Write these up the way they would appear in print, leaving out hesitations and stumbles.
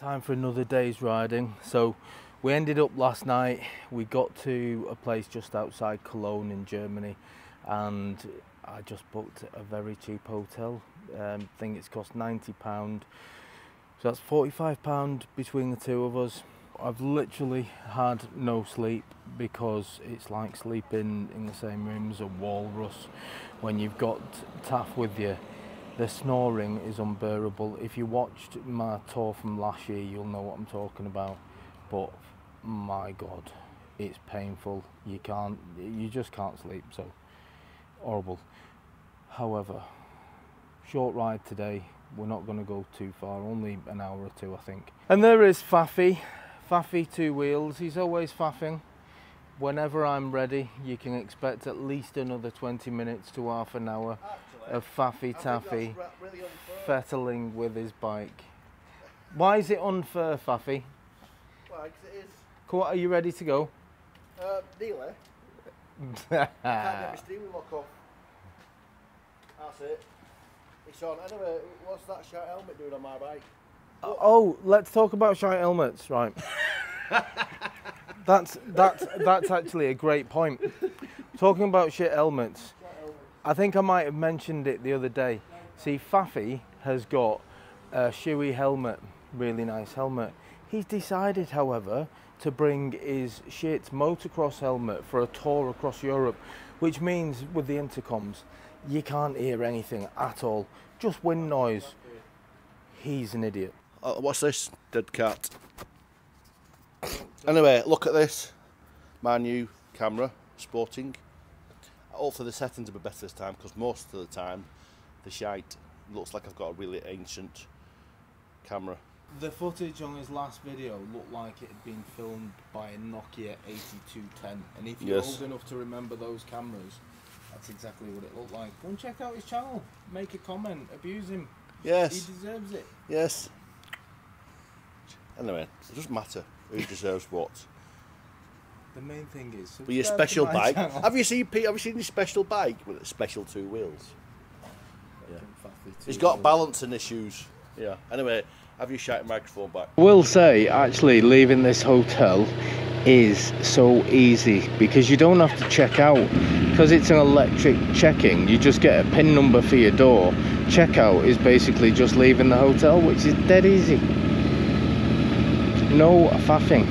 Time for another day's riding. So we ended up last night, we got to a place just outside Cologne in Germany, and I just booked a very cheap hotel. I think it's cost £90, so that's £45 between the two of us. I've literally had no sleep because it's like sleeping in the same room as a walrus when you've got Taff with you. The snoring is unbearable. If you watched my tour from last year, you'll know what I'm talking about. But my God, it's painful. You just can't sleep, so horrible. However, short ride today. We're not going to go too far, only an hour or two, I think. And there is Faffy. Faffy two wheels. He's always faffing. Whenever I'm ready, you can expect at least another 20 minutes to half an hour of Faffy Taffy really fettling with his bike. Why is it unfair, Faffy? Well, it is. Cool, are you ready to go? Nearly. I can't get my steering lock off. That's it. It's on. Anyway, what's that shite helmet doing on my bike? Oh, let's talk about shite helmets, right? That's actually a great point. Talking about shit helmets, I think I might have mentioned it the other day. See, Faffy has got a shoey helmet, really nice helmet. He's decided, however, to bring his shit motocross helmet for a tour across Europe, which means with the intercoms, you can't hear anything at all, just wind noise. He's an idiot. What's this? Dead cat. Anyway, look at this. My new camera, sporting. Hopefully the settings will be better this time, because most of the time the shite looks like I've got a really ancient camera. The footage on his last video looked like it had been filmed by a Nokia 8210, and if you're old enough to remember those cameras, that's exactly what it looked like. Go and check out his channel, make a comment, abuse him. Yes. He deserves it. Yes. Anyway, it doesn't matter who deserves what. The main thing is, with your special bike. Have you seen Pete? Have you seen his special bike with its special two wheels? Yeah. He's got balancing issues. Yeah. Anyway, have you shot your microphone back? I will say, actually, leaving this hotel is so easy because you don't have to check out, because it's an electric check-in. You just get a PIN number for your door. Checkout is basically just leaving the hotel, which is dead easy. No faffing.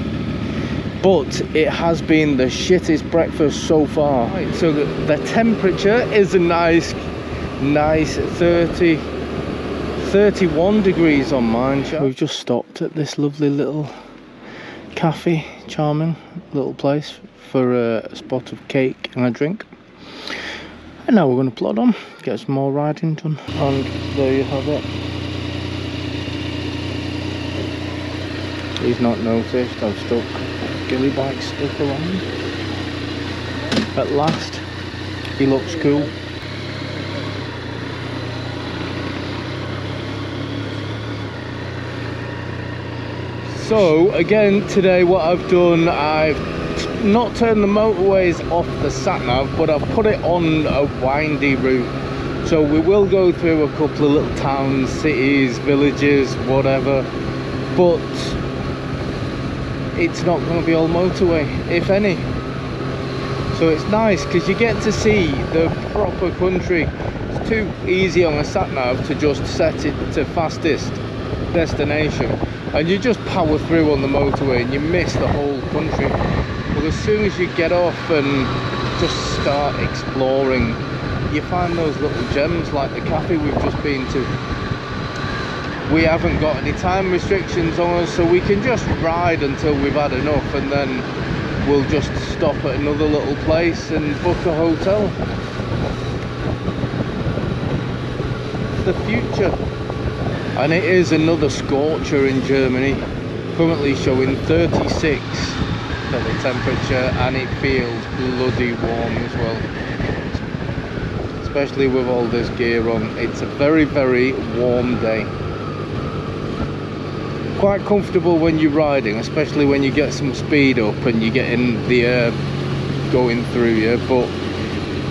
But it has been the shittest breakfast so far. Right, so the temperature is a nice 31 degrees on mine. We've just stopped at this lovely little cafe, charming little place for a spot of cake and a drink. And now we're going to plod on, get some more riding done. And there you have it. He's not noticed, I've stuck GILLYBIKES sticker on. At last, he looks cool. So again today what I've done, I've not turned the motorways off the sat-nav, but I've put it on a windy route. So we will go through a couple of little towns, cities, villages, whatever, but it's not going to be all motorway, if any. So it's nice because you get to see the proper country. It's too easy on a sat-nav to just set it to fastest destination and you just power through on the motorway and you miss the whole country. But as soon as you get off and just start exploring, you find those little gems like the cafe we've just been to. We haven't got any time restrictions on us, so we can just ride until we've had enough, and then we'll just stop at another little place and book a hotel. The future. And it is another scorcher in Germany, currently showing 36 for the temperature, and it feels bloody warm as well, especially with all this gear on. It's a very, very warm day. Quite comfortable when you're riding, especially when you get some speed up and you get in the air going through you, but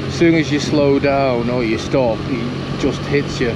as soon as you slow down or you stop, it just hits you.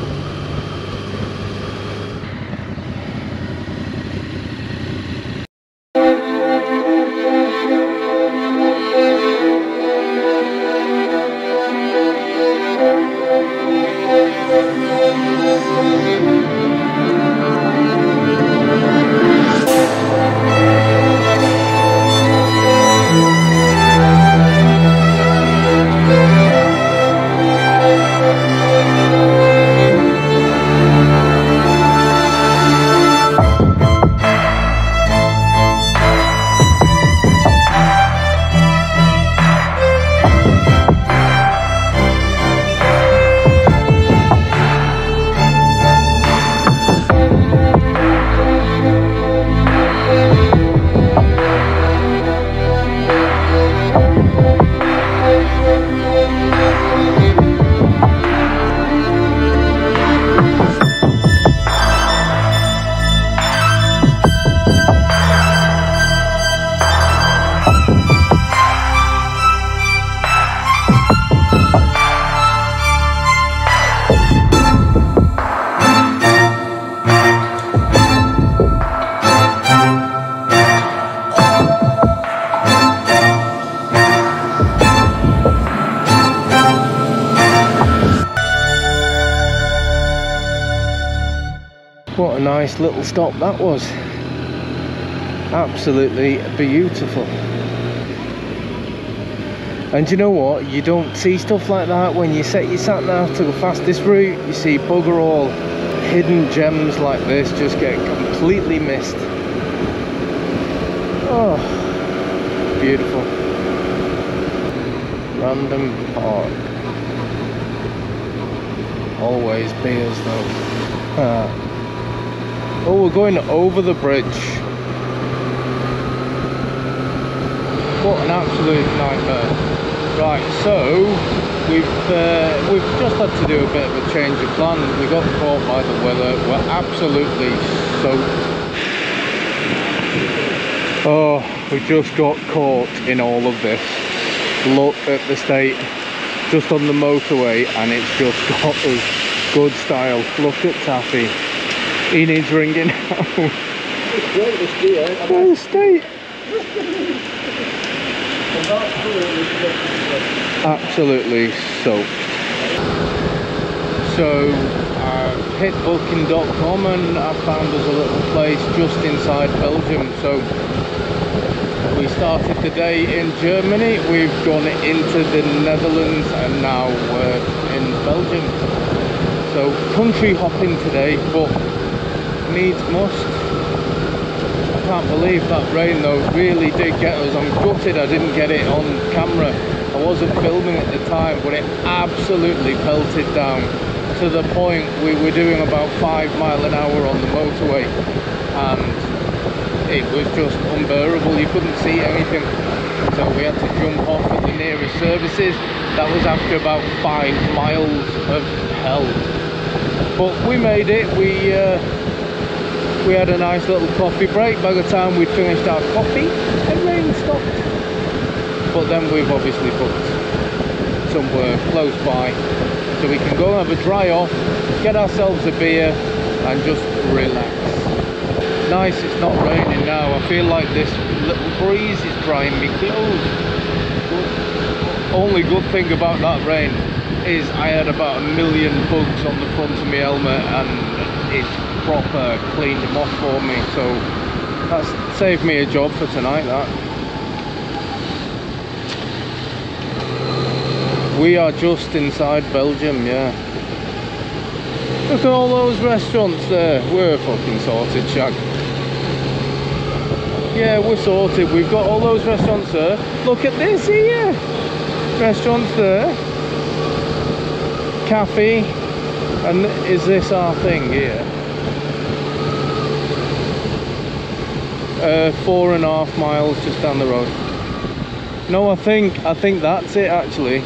What a nice little stop that was. Absolutely beautiful. And you know what? You don't see stuff like that when you set your sat nav to the fastest route. You see bugger all. Hidden gems like this just get completely missed. Oh, beautiful. Random park. Always beers though. Oh, we're going over the bridge. What an absolute nightmare. Right, so we've just had to do a bit of a change of plan. We got caught by the weather. We're absolutely soaked. Oh, we just got caught in all of this. Look at the state just on the motorway, and it's just got us good style. Look at Taffy. He needs ringing out. What a state. Absolutely soaked. So I've hit booking.com and I found us a little place just inside Belgium. So we started the day in Germany, we've gone into the Netherlands, and now we're in Belgium. So country hopping today, but needs must. I can't believe that rain though really did get us. I'm gutted I didn't get it on camera. I wasn't filming at the time, but it absolutely pelted down to the point we were doing about 5 miles an hour on the motorway, and it was just unbearable. You couldn't see anything, so we had to jump off at the nearest services. That was after about 5 miles of hell, but we made it. We had a nice little coffee break. By the time we'd finished our coffee, the rain stopped. But then we've obviously booked somewhere close by so we can go and have a dry off, get ourselves a beer and just relax. Nice it's not raining now. I feel like this little breeze is drying me clothes. Only good thing about that rain is I had about 1 million bugs on the front of my helmet, and it's proper cleaned them off for me, so that's saved me a job for tonight. That we are just inside Belgium. Yeah, look at all those restaurants there. We're fucking sorted, Shag. Yeah, we're sorted. We've got all those restaurants there. Look at this here, restaurants there, cafe, and is this our thing here? 4.5 miles just down the road. No, I think that's it actually.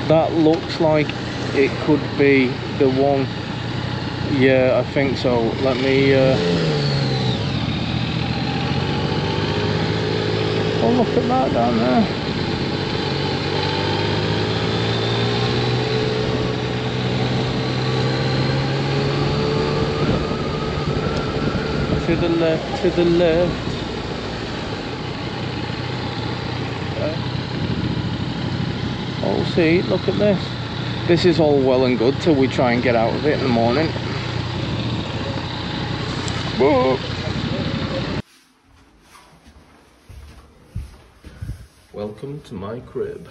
That looks like it could be the one. Yeah, I think so. Let me oh, look at that down there. To the left, to the left. Okay. Oh, see, look at this. This is all well and good till we try and get out of it in the morning. Whoa. Welcome to my crib.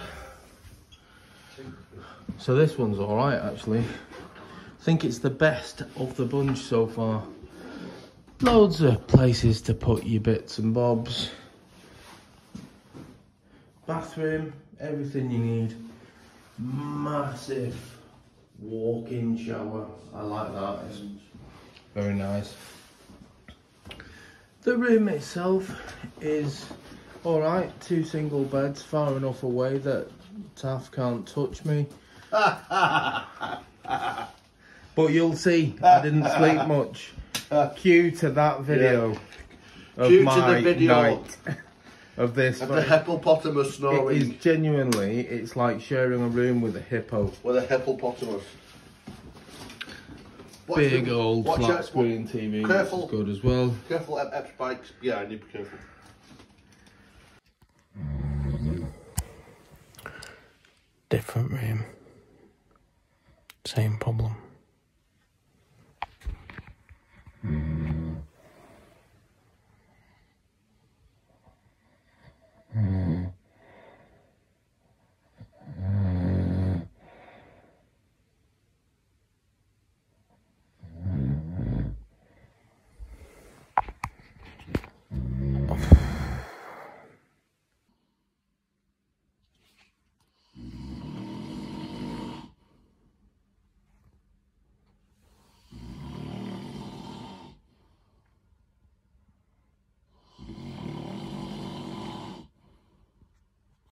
So this one's alright actually. I think it's the best of the bunch so far. Loads of places to put your bits and bobs. Bathroom, everything you need. Massive walk-in shower. I like that. It's very nice. The room itself is alright. 2 single beds, far enough away that Taff can't touch me. But you'll see, I didn't sleep much. Cue to that video of Cue my to the video night of this. Of the hippopotamus snoring. It is genuinely, it's like sharing a room with a hippo. With a hippopotamus. Big old flat screen TV, careful, which is good as well. Careful, bikes. Yeah, I need to be careful. Different room. Same problem.